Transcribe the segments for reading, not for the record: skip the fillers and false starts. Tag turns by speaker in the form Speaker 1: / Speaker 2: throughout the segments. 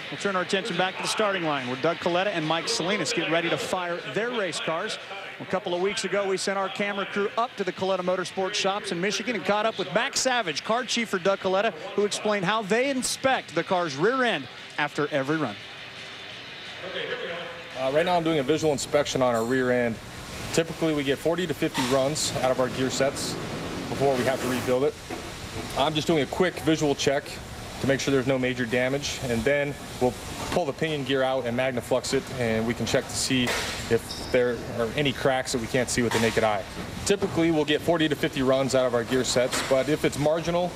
Speaker 1: We'll turn our attention back to the starting line where Doug Kalitta and Mike Salinas get ready to fire their race cars. A couple of weeks ago, we sent our camera crew up to the Kalitta Motorsports shops in Michigan and caught up with Max Savage, car chief for Doug Kalitta, who explained how they inspect the car's rear end after every run.
Speaker 2: Okay, here we go. Right now I'm doing a visual inspection on our rear end. Typically we get 40 to 50 runs out of our gear sets before we have to rebuild it. I'm just doing a quick visual check to make sure there's no major damage, and then we'll pull the pinion gear out and magnaflux it, and we can check to see if there are any cracks that we can't see with the naked eye. Typically we'll get 40 to 50 runs out of our gear sets, but if it's marginal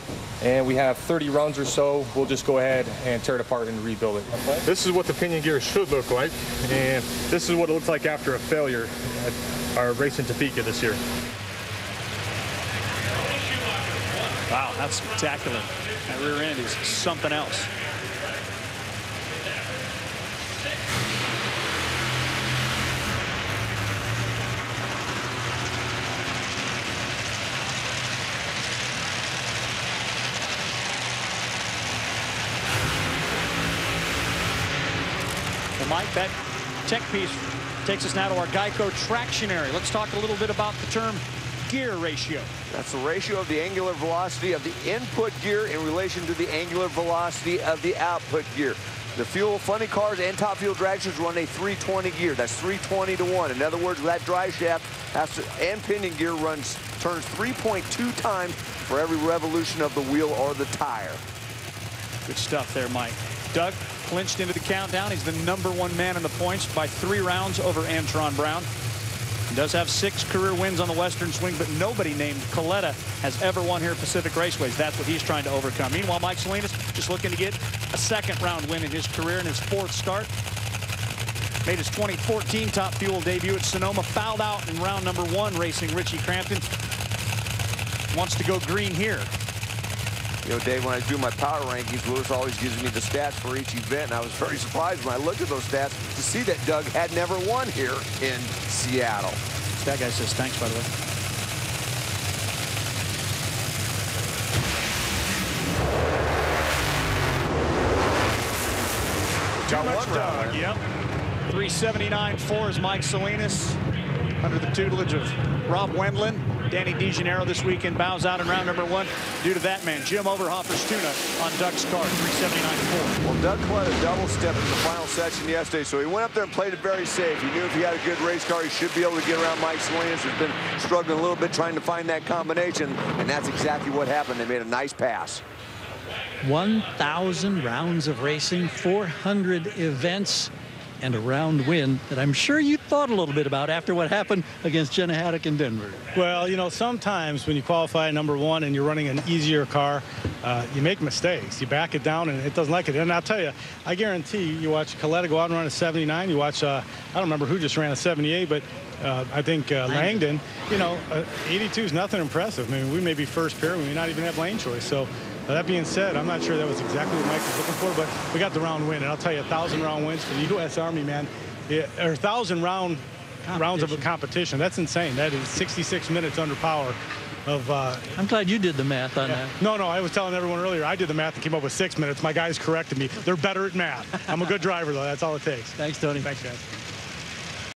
Speaker 2: and we have 30 runs or so, we'll just go ahead and tear it apart and rebuild it. Okay. This is what the pinion gear should look like, and this is what it looks like after a failure at our race in Topeka this year.
Speaker 1: Wow, that's spectacular. That rear end is something else. Well, Mike, that tech piece takes us now to our Geico traction area. Let's talk a little bit about the term gear ratio.
Speaker 3: That's the ratio of the angular velocity of the input gear in relation to the angular velocity of the output gear. The funny cars and top fuel dragsters run a 320 gear. That's 320 to 1. In other words, that drive shaft and pinion gear turns 3.2 times for every revolution of the wheel or the tire.
Speaker 1: Good stuff there, Mike. Doug clinched into the countdown. He's the #1 man in the points by 3 rounds over Antron Brown. He does have 6 career wins on the Western Swing, but nobody named Kalitta has ever won here at Pacific Raceways. That's what he's trying to overcome. Meanwhile, Mike Salinas just looking to get a 2nd round win in his career in his 4th start. Made his 2014 Top Fuel debut at Sonoma, fouled out in round #1 racing Richie Crampton. Wants to go green here.
Speaker 3: You know, Dave, when I do my power rankings, Lewis always gives me the stats for each event, and I was very surprised when I looked at those stats to see that Doug had never won here in Seattle.
Speaker 1: That guy says thanks, by the way.
Speaker 3: Got one round.
Speaker 1: Yep. 379.4 is Mike Salinas under the tutelage of Rob Wendland. Danny DeGennaro this weekend bows out in round #1 due to that man, Jim Overhofer's tune-up on Doug's car, 379.4.
Speaker 3: Well, Doug Kalitta double-stepped in the final section yesterday, so he went up there and played it very safe. He knew if he had a good race car, he should be able to get around Mike Salinas, who's been struggling a little bit trying to find that combination, and that's exactly what happened. They made a nice pass.
Speaker 4: 1,000 rounds of racing, 400 events, and a round win that I'm sure you thought a little bit about after what happened against Jenna Haddock in Denver.
Speaker 5: Well, you know, sometimes when you qualify #1 and you're running an easier car, you make mistakes. You back it down and it doesn't like it. And I'll tell you, I guarantee you watch Kalitta go out and run a 79. You watch, I don't remember who just ran a 78, but I think Langdon, you know, 82 is nothing impressive. I mean, we may be first pair. We may not even have lane choice. So that being said, I'm not sure that was exactly what Mike was looking for, but we got the round win. And I'll tell you, 1,000 round wins for the U.S. Army, man, or 1,000 rounds of a competition. That's insane. That is 66 minutes under power.
Speaker 4: I'm glad you did the math on that.
Speaker 5: No, I was telling everyone earlier, I did the math and came up with 6 minutes. My guys corrected me. They're better at math. I'm a good driver, though. That's all it takes.
Speaker 4: Thanks, Tony.
Speaker 5: Thanks, guys.